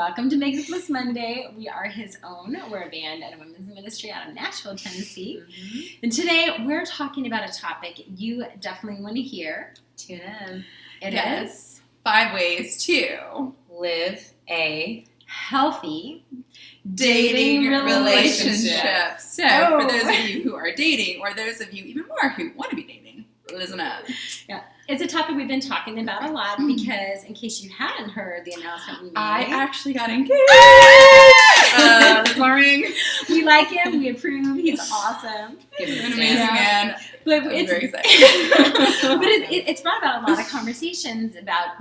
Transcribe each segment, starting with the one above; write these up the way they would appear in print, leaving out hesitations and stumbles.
welcome to Make It Plus Monday. We are His Own. We're a band and a women's ministry out of Nashville, Tennessee. And today we're talking about a topic you definitely want to hear. Tune in. It is 5 ways to live a healthy dating relationship. So, Oh. for those of you who are dating, or those of you even more who want to be dating, listen up. Yeah, it's a topic we've been talking about a lot because, in case you hadn't heard the announcement we made, I actually got engaged this morning. we like him, we approve, he's awesome. give it An a amazing stand. man. But I'm it's very excited. but it's brought about a lot of conversations about,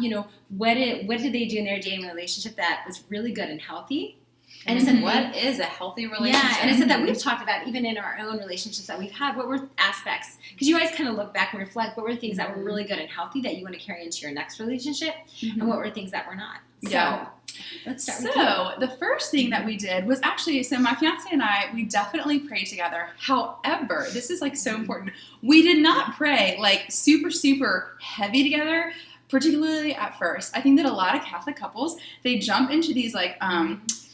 what did they do in their dating relationship that was really good and healthy. And it's What is a healthy relationship? Yeah, and it's that we've talked about even in our own relationships that we've had, what were aspects, because you guys kind of look back and reflect, what were things that were really good and healthy that you want to carry into your next relationship, and what were things that were not. Yeah. So, let's start with So, the first thing that we did was actually, so my fiance and I, we definitely prayed together. However, this is so important. We did not pray super, super heavy together, particularly at first. I think that a lot of Catholic couples, they jump into these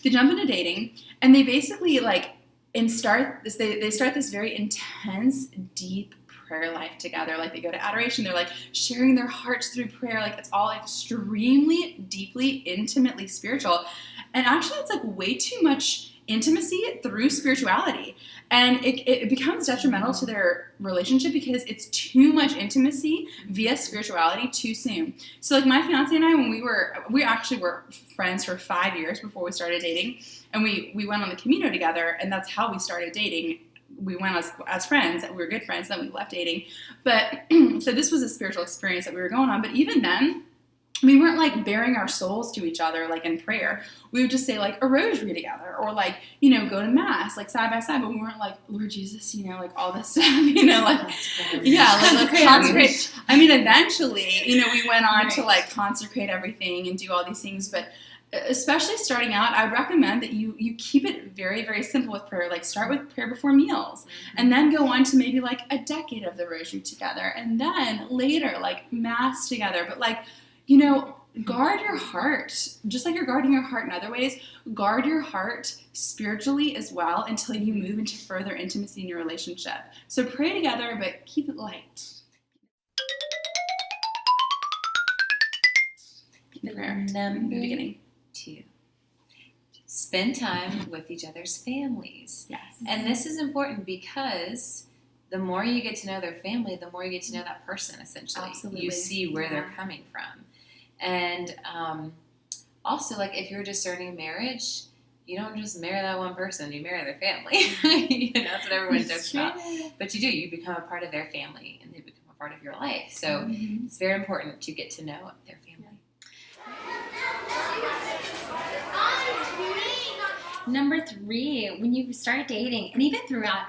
they jump into dating, and they basically they start this very intense, deep prayer life together. They go to adoration. They're sharing their hearts through prayer. It's all extremely, deeply, intimately spiritual. And actually, it's way too much intimacy through spirituality. And it becomes detrimental to their relationship because it's too much intimacy via spirituality too soon. So my fiance and I, when we actually were friends for 5 years before we started dating, and we went on the Camino together, and that's how we started dating. We went as friends, we were good friends, then we left dating. But so this was a spiritual experience that we were going on. But even then, we weren't bearing our souls to each other in prayer. We would just say a rosary together, or go to mass side by side. But we weren't Lord Jesus, all this stuff, let's consecrate. I mean, eventually, we went on to consecrate everything and do all these things. But especially starting out, I would recommend that you keep it very, very simple with prayer. Start with prayer before meals, and then go on to maybe a decade of the rosary together, and then later mass together. But guard your heart, just like you're guarding your heart in other ways. Guard your heart spiritually as well until you move into further intimacy in your relationship. So pray together, but keep it light. Keep it prayer. Number Beginning. 2. Spend time with each other's families. Yes. And this is important because the more you get to know their family, the more you get to know that person, essentially. Absolutely. You see where they're coming from. And also, if you're discerning marriage, you don't just marry that one person, you marry their family. That's what everyone jokes about. But you do. You become a part of their family, and they become a part of your life. So it's very important to get to know their family. Number 3, when you start dating, and even throughout,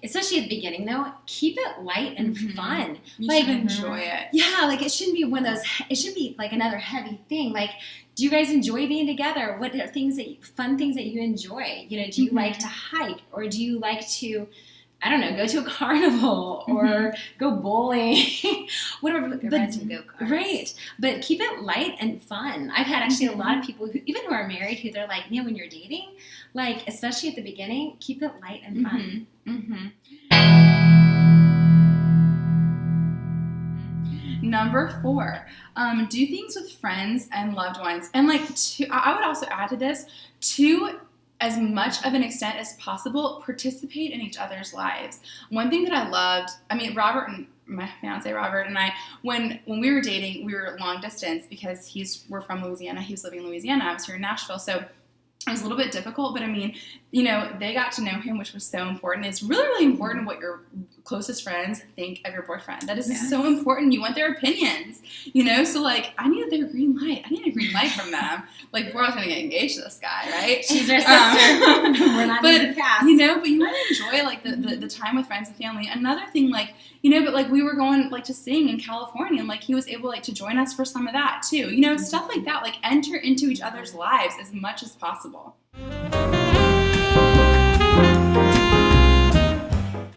especially at the beginning though, keep it light and fun. You should enjoy it. Yeah, it shouldn't be one of those, it should be another heavy thing. Do you guys enjoy being together? What are fun things that you enjoy? Do you like to hike, or do you like to, I don't know, go to a carnival or go bowling, whatever. Ride some go-karts. Right, but keep it light and fun. I've had actually a lot of people who are married, who they're man, when you're dating, especially at the beginning, keep it light and fun. Number 4, do things with friends and loved ones. And I would also add to this, to as much of an extent as possible, participate in each other's lives. One thing that I loved, Robert and my fiance Robert and I, when we were dating, we were long distance because we're from Louisiana. He was living in Louisiana. I was here in Nashville. So it was a little bit difficult, but they got to know him, which was so important. It's really, really important what your closest friends think of your boyfriend. That is so important. You want their opinions, So I needed their green light. I needed a green light from them. We're all going to get engaged to this guy, right? She's our sister. We're not but in the cast. But you want to enjoy the time with friends and family. Another thing, but we were going to sing in California, and he was able to join us for some of that too. Stuff like that. Enter into each other's lives as much as possible.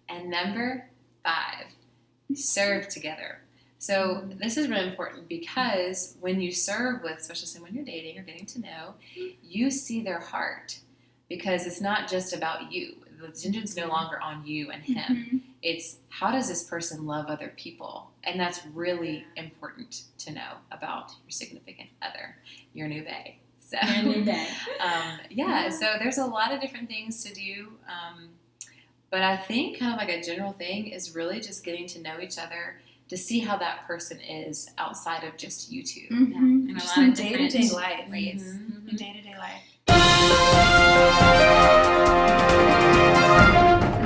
And number 5, serve together. So this is really important because when you serve with, especially when you're dating or getting to know, you see their heart because it's not just about you. The attention's no longer on you and him. It's how does this person love other people? And that's really important to know about your significant other, your new bae. So, so there's a lot of different things to do. But I think kind of like a general thing is really just getting to know each other to see how that person is outside of just you two. In a Just lot in of different day-to-day life. ways. In day-to-day life.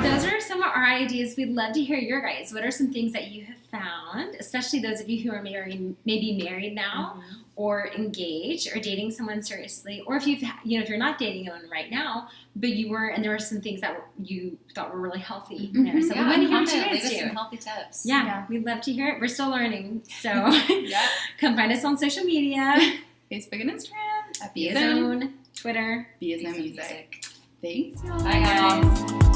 Those are some of our ideas. We'd love to hear your guys. What are some things that you have found, especially those of you who are maybe married now or engaged or dating someone seriously, or if if you're not dating anyone right now, but you were, and there were some things that you thought were really healthy there. So we want to hear what you guys leave us do. some healthy tips. Yeah, we'd love to hear it. We're still learning. So come find us on social media. Facebook and Instagram. At BSN, Twitter. BSN Music. Thanks, y'all. Bye, guys.